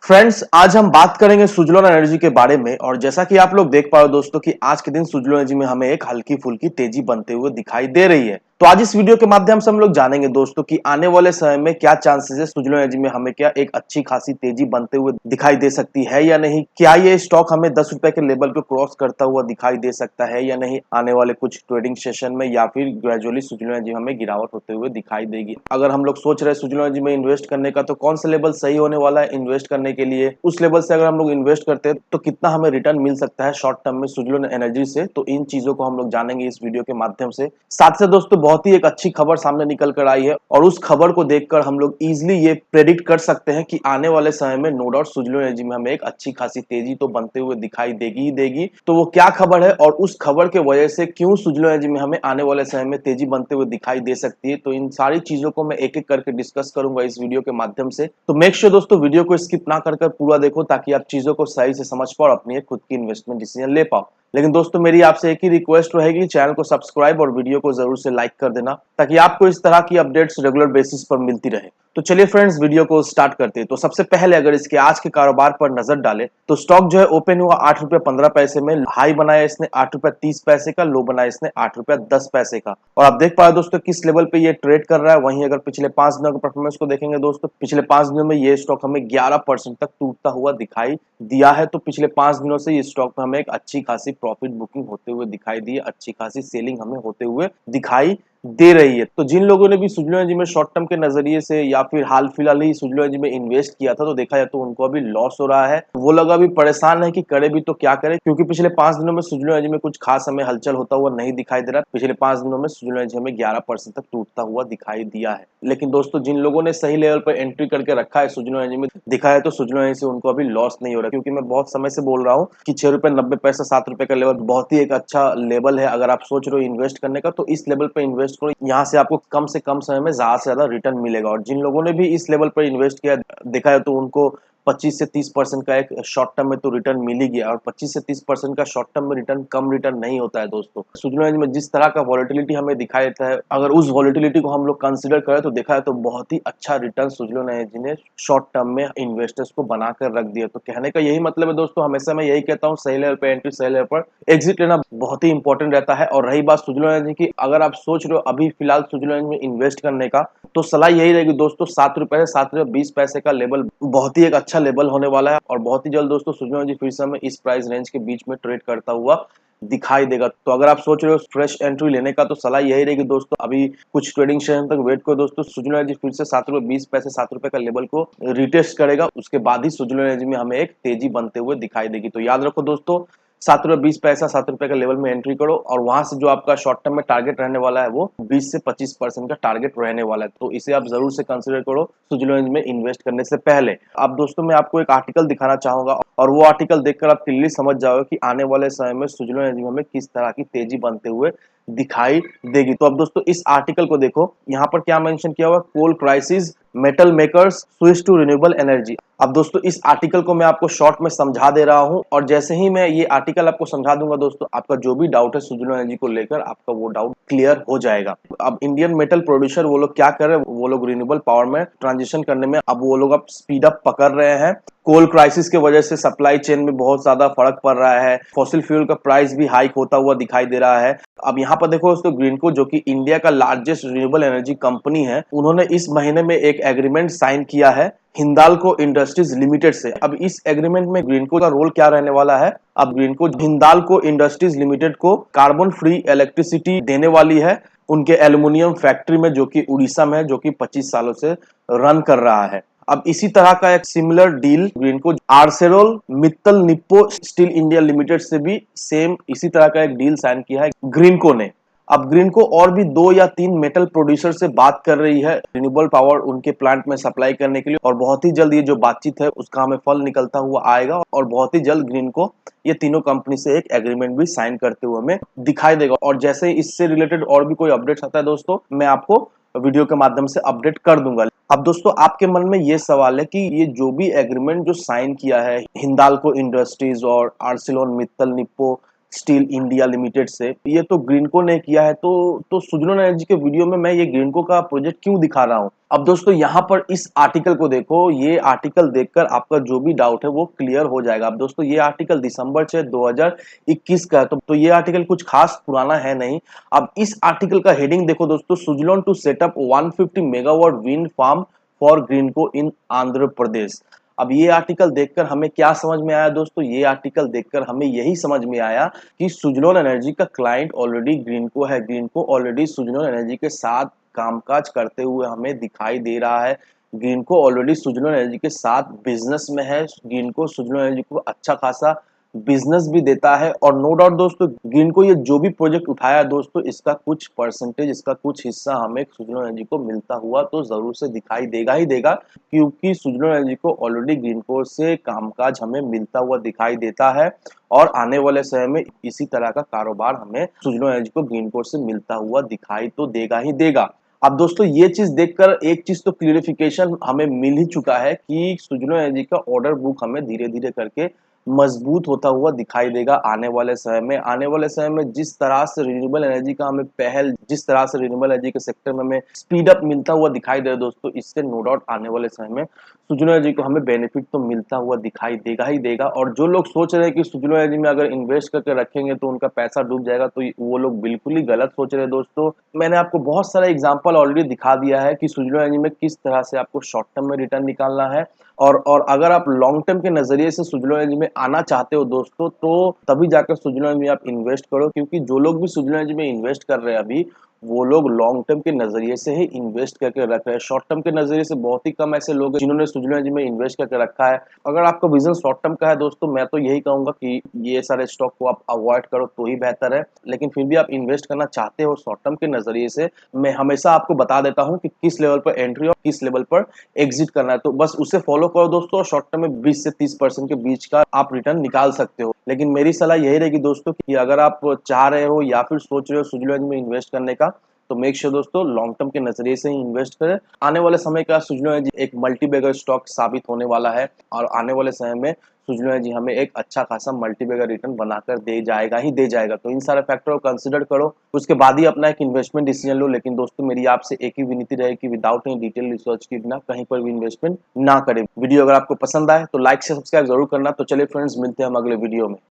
Friends, आज हम बात करेंगे सुजलोन एनर्जी के बारे में। और जैसा कि आप लोग देख पा रहे हो दोस्तों कि आज के दिन सुजलोन एनर्जी में हमें एक हल्की फुल्की तेजी बनते हुए दिखाई दे रही है। तो आज इस वीडियो के माध्यम से हम लोग जानेंगे दोस्तों कि आने वाले समय में क्या चांसेस है, सुजलोन एनर्जी में हमें क्या एक अच्छी खासी तेजी बनते हुए दिखाई दे सकती है या नहीं। क्या ये स्टॉक हमें 10 रुपए के लेवल को क्रॉस करता हुआ दिखाई दे सकता है या नहीं आने वाले कुछ ट्रेडिंग सेशन में, या फिर ग्रेजुअली सुजलोन एनर्जी हमें गिरावट होते हुए दिखाई देगी। अगर हम लोग सोच रहे हैं सुजलोन एनर्जी में इन्वेस्ट करने का, तो कौन सा लेवल सही होने वाला है इन्वेस्ट करने के लिए, उस लेवल से अगर हम लोग इन्वेस्ट करते हैं तो कितना हमें रिटर्न मिल सकता है शॉर्ट टर्म में सुजलोन एनर्जी से। तो इन चीजों को हम लोग जानेंगे इस वीडियो के माध्यम से। साथ से दोस्तों बहुत ही एक अच्छी खबर सामने निकल कर आई है, और उस खबर को देखकर हम लोग इजिली ये प्रेडिक्ट कर सकते हैं कि आने वाले समय में नो डाउट सुजलोन एनर्जी में हमें एक अच्छी खासी तेजी तो बनते हुए दिखाई देगी ही देगी। तो वो क्या खबर है और उस खबर के वजह से क्यों सुजलोन एनर्जी में हमें आने वाले समय में तेजी बनते हुए दिखाई दे सकती है, तो इन सारी चीजों को मैं एक एक करके डिस्कस करूंगा इस वीडियो के माध्यम से। तो मेक श्योर दोस्तों वीडियो को स्किप ना कर पूरा देखो, ताकि आप चीजों को सही से समझ पाओ और अपनी एक खुद की इन्वेस्टमेंट डिसीजन ले पाओ। लेकिन दोस्तों मेरी आपसे एक ही रिक्वेस्ट रहेगी, चैनल को सब्सक्राइब और वीडियो को जरूर से लाइक कर देना, ताकि आपको इस तरह की अपडेट्स रेगुलर बेसिस पर मिलती रहे। तो चलिए फ्रेंड्स वीडियो को स्टार्ट करते हैं। तो सबसे पहले अगर इसके आज के कारोबार पर नजर डालें तो स्टॉक जो है ओपन हुआ 8 रुपए 15 पैसे में, हाई बनाया इसने 8 रुपए 30 पैसे का, लो बनाया इसने 8 रुपए 10 पैसे का। और आप देख पा रहे दोस्तों किस लेवल पे ये ट्रेड कर रहा है। वहीं अगर पिछले 5 दिनों के परफॉर्मेंस को देखेंगे दोस्तों, पिछले 5 दिनों में ये स्टॉक हमें 11% तक टूटता हुआ दिखाई दिया है। तो पिछले 5 दिनों से इस स्टॉक में हमें एक अच्छी खासी प्रॉफिट बुकिंग होते हुए दिखाई दी है, अच्छी खासी सेलिंग हमें होते हुए दिखाई दे रही है। तो जिन लोगों ने भी सुजलोन एनर्जी में शॉर्ट टर्म के नजरिए से या फिर हाल फिलहाल ही सुजलोन एनर्जी में इन्वेस्ट किया था, तो देखा जाए तो उनको अभी लॉस हो रहा है। वो लोग अभी परेशान है कि करे भी तो क्या करे, क्योंकि पिछले 5 दिनों में सुजलोन एनर्जी में कुछ खास हमें हलचल होता हुआ नहीं दिखाई दे रहा। पिछले 5 दिनों में सुजलोन एनर्जी हमें 11% तक टूटता हुआ दिखाई दिया है। लेकिन दोस्तों जिन लोगों ने सही लेवल पर एंट्री करके रखा है सुजलोन एनर्जी में, दिखा है तो सुजलोन एनर्जी से उनको अभी लॉस नहीं हो रहा। क्योंकि मैं बहुत समय से बोल रहा हूँ कि 6 रुपए 90 पैसा 7 रुपए का लेवल बहुत ही एक अच्छा लेवल है। अगर आप सोच रहे हो इन्वेस्ट करने का, तो इस लेवल पे इन्वेस्ट करो। यहाँ से आपको कम से कम समय में ज्यादा से ज्यादा रिटर्न मिलेगा। और जिन लोगों ने भी इस लेवल पर इन्वेस्ट किया, देखा है तो उनको 25 से 30% का एक शॉर्ट टर्म में तो रिटर्न मिल ही गया। और 25 से 30% का शॉर्ट टर्म में रिटर्न कम रिटर्न नहीं होता है दोस्तों। सुजलोन एनर्जी में जिस तरह का वॉलेटिलिटी हमें दिखाई देता है, अगर उस वॉलेटिलिटी को हम लोग कंसिडर करें तो देखा है तो बहुत ही अच्छा रिटर्न सुजलोन एनर्जी ने शॉर्ट टर्म में इन्वेस्टर्स को बनाकर रख दिया। तो कहने का यही मतलब है दोस्तों, हमेशा मैं यही कहता हूँ सही लेवल पर एंट्री, सही लेवल पर एग्जिट लेना बहुत ही इंपॉर्टेंट रहता है। और रही बात सुजलोन एनर्जी की, अगर आप सोच रहे हो अभी फिलहाल सुजलोन एनर्जी में इन्वेस्ट करने का, तो सलाह यही रहेगी दोस्तों 7 रुपए से 7 रुपए 20 पैसे का लेवल बहुत ही एक अच्छा लेवल होने वाला है। और बहुत ही जल्द दोस्तों सुजलोन एनर्जी फिर से हमें इस प्राइस रेंज के बीच में ट्रेड करता हुआ दिखाई देगा। तो अगर आप सोच रहे हो फ्रेश एंट्री लेने का, तो सलाह यही रहेगी दोस्तों अभी कुछ ट्रेडिंग सेशन तक वेट करो दोस्तों। सुजलोन एनर्जी फिर से 7 रुपए 20 पैसे 7 रुपए का लेवल को रिटेस्ट करेगा, उसके बाद ही सुजलोन एनर्जी में हमें एक तेजी बनते हुए दिखाई देगी। तो याद रखो दोस्तों 7 रुपए 20 पैसा 7 रुपए का लेवल में एंट्री करो, और वहां से जो आपका शॉर्ट टर्म में टारगेट रहने वाला है वो 20 से 25% का टारगेट रहने वाला है। तो इसे आप जरूर से कंसिडर करो सुजलोन एनर्जी में इन्वेस्ट करने से पहले। अब दोस्तों मैं आपको एक आर्टिकल दिखाना चाहूंगा, और वो आर्टिकल देखकर आप क्लियरली समझ जाओगे कि आने वाले समय में सुजलोन एनर्जी में किस तरह की तेजी बनते हुए दिखाई देगी। तो अब दोस्तों इस आर्टिकल को देखो, यहाँ पर क्या मेंशन किया हुआ, coal crisis metal makers switch to renewable energy. अब दोस्तों इस आर्टिकल को मैं आपको शॉर्ट में समझा दे रहा हूं, और जैसे ही मैं ये आर्टिकल आपको समझा दूंगा दोस्तों, आपका जो भी डाउट है सुजलोन एनर्जी को लेकर, आपका वो डाउट क्लियर हो जाएगा। अब इंडियन मेटल प्रोड्यूसर वो लोग क्या कर रहे हैं, वो लोग रिन्यूएबल पावर में ट्रांजिशन करने में अब वो लोग अब स्पीड अप पकड़ रहे हैं। कोल क्राइसिस की वजह से सप्लाई चेन में बहुत ज्यादा फर्क पड़ रहा है, फॉसिल फ्यूल का प्राइस भी हाइक होता हुआ दिखाई दे रहा है। अब यहाँ पर देखो दोस्तों, ग्रीनको जो कि इंडिया का लार्जेस्ट रिन्यूएबल एनर्जी कंपनी है, उन्होंने इस महीने में एक एग्रीमेंट साइन किया है हिंदाल्को इंडस्ट्रीज लिमिटेड से। अब इस एग्रीमेंट में ग्रीनको का रोल क्या रहने वाला है, अब ग्रीनको हिंदाल्को इंडस्ट्रीज लिमिटेड को कार्बन फ्री इलेक्ट्रिसिटी देने वाली है उनके एल्युमिनियम फैक्ट्री में, जो कि उड़ीसा में है, जो कि 25 सालों से रन कर रहा है। अब इसी तरह का एक similar deal Greenko Arcelor Mittal Nippon Steel India Limited से भी सेम इसी तरह का एक डील साइन किया है ग्रीनको ने। अब ग्रीनको और भी 2 या 3 मेटल प्रोड्यूसर से बात कर रही है रिन्यूएबल पावर उनके प्लांट में सप्लाई करने के लिए, और बहुत ही जल्द ये जो बातचीत है उसका हमें फल निकलता हुआ आएगा, और बहुत ही जल्द ग्रीनको ये तीनों कंपनी से एक एग्रीमेंट भी साइन करते हुए हमें दिखाई देगा। और जैसे ही इससे रिलेटेड और भी कोई अपडेट्स आता है दोस्तों, मैं आपको वीडियो के माध्यम से अपडेट कर दूंगा। अब दोस्तों आपके मन में ये सवाल है कि ये जो भी एग्रीमेंट जो साइन किया है हिंदाल्को इंडस्ट्रीज और Arcelor Mittal Nippon Steel India Limited से। ये तो ग्रीनको ने किया है, तो सुजलोन एनर्जी के वीडियो में मैं ये ग्रीनको का प्रोजेक्ट क्यों दिखा रहा हूँ। अब दोस्तों यहाँ पर इस आर्टिकल को देखो, ये आर्टिकल देखकर आपका जो भी डाउट है वो क्लियर हो जाएगा। अब दोस्तों ये आर्टिकल दिसंबर 6 2021 का है, तो ये आर्टिकल कुछ खास पुराना है नहीं। अब इस आर्टिकल का हेडिंग देखो दोस्तों, Suzlon to set up 150 megawatt wind farm for Greenko in Andhra Pradesh. अब ये आर्टिकल देखकर हमें क्या समझ में आया दोस्तों, ये आर्टिकल देखकर हमें यही समझ में आया कि सुजलोन एनर्जी का क्लाइंट ऑलरेडी ग्रीनको है। ग्रीनको ऑलरेडी सुजलोन एनर्जी के साथ कामकाज करते हुए हमें दिखाई दे रहा है। ग्रीनको ऑलरेडी सुजलोन एनर्जी के साथ बिजनेस में है। ग्रीनको सुजलोन एनर्जी को अच्छा खासा बिजनेस भी देता है। और नो डाउट दोस्तों, ग्रीनको ये जो भी प्रोजेक्ट उठाया दोस्तों, इसका कुछ परसेंटेज, इसका कुछ हिस्सा हमें सुजलोन एनर्जी को मिलता हुआ तो जरूर से दिखाई देगा ही देगा, क्योंकि सुजलोन एनर्जी को ऑलरेडी ग्रीनको से कामकाज हमें मिलता हुआ दिखाई देता है। और आने वाले समय में इसी तरह का कारोबार हमें सुजलोन एनर्जी को ग्रीनको से मिलता हुआ दिखाई तो देगा ही देगा। अब दोस्तों ये चीज देखकर एक चीज तो क्लियरिफिकेशन हमें मिल ही चुका है कि सुजलोन एनर्जी का ऑर्डर बुक हमें धीरे धीरे करके मजबूत होता हुआ दिखाई देगा आने वाले समय में। आने वाले समय में जिस तरह से रिन्यूएबल एनर्जी का हमें पहल, जिस तरह से रिन्यूएबल एनर्जी के सेक्टर में हमें स्पीड अप मिलता हुआ दिखाई दे रहा है दोस्तों, इससे नो डाउट आने वाले समय में सुजलोन एनर्जी को हमें बेनिफिट तो मिलता हुआ दिखाई देगा ही देगा। और जो लोग सोच रहे हैं कि सुजलोन एनर्जी में अगर इन्वेस्ट करके रखेंगे तो उनका पैसा डूब जाएगा, तो वो लोग बिल्कुल ही गलत सोच रहे हैं दोस्तों। मैंने आपको बहुत सारा एग्जाम्पल ऑलरेडी दिखा दिया है कि सुजलोन एनर्जी में किस तरह से आपको शॉर्ट टर्म में रिटर्न निकालना है। और अगर आप लॉन्ग टर्म के नजरिए से सुजलोन एनर्जी में आना चाहते हो दोस्तों, तो तभी जाकर सुजलोन एनर्जी में आप इन्वेस्ट करो, क्योंकि जो लोग भी सुजलोन एनर्जी में इन्वेस्ट कर रहे हैं अभी, वो लोग लॉन्ग टर्म के नजरिए से ही इन्वेस्ट करके रख रहे हैं। शॉर्ट टर्म के नजरिए से बहुत ही कम ऐसे लोग हैं जिन्होंने सुजलोन एनर्जी में इन्वेस्ट करके रखा है। अगर आपका विजन शॉर्ट टर्म का है दोस्तों, मैं तो यही कहूंगा कि ये सारे स्टॉक को आप अवॉइड करो तो ही बेहतर है। लेकिन फिर भी आप इन्वेस्ट करना चाहते हो शॉर्ट टर्म के नजरिए से, मैं हमेशा आपको बता देता हूँ कि किस लेवल पर एंट्री और किस लेवल पर एग्जिट करना है, तो बस उसे फॉलो करो दोस्तों। और शॉर्ट टर्म में 20 से 30% के बीच का आप रिटर्न निकाल सकते हो। लेकिन मेरी सलाह यही रहेगी दोस्तों कि अगर आप चाह रहे हो या फिर सोच रहे हो सुजलोन एनर्जी में इन्वेस्ट करने का, तो मेक श्योर दोस्तों लॉन्ग टर्म के नजरिए से ही इन्वेस्ट करें। आने वाले समय का सुजलोन एनर्जी एक मल्टी बैगर स्टॉक साबित होने वाला है, और आने वाले समय में सुजलोन एनर्जी हमें एक अच्छा खासा मल्टी बैगर रिटर्न बनाकर दे जाएगा ही दे जाएगा। तो इन सारे फैक्टर को कंसिडर करो, उसके बाद ही अपना एक इन्वेस्टमेंट डिसीजन लो। लेकिन दोस्तों मेरी आपसे एक ही विनती रहे कि विदाउट एनी डिटेल रिसर्च के बिना कहीं पर भी इन्वेस्टमेंट ना करें। वीडियो अगर आपको पसंद आए तो लाइक से सब्सक्राइब जरूर करना। तो चलिए फ्रेंड्स, मिलते हैं हम अगले वीडियो में।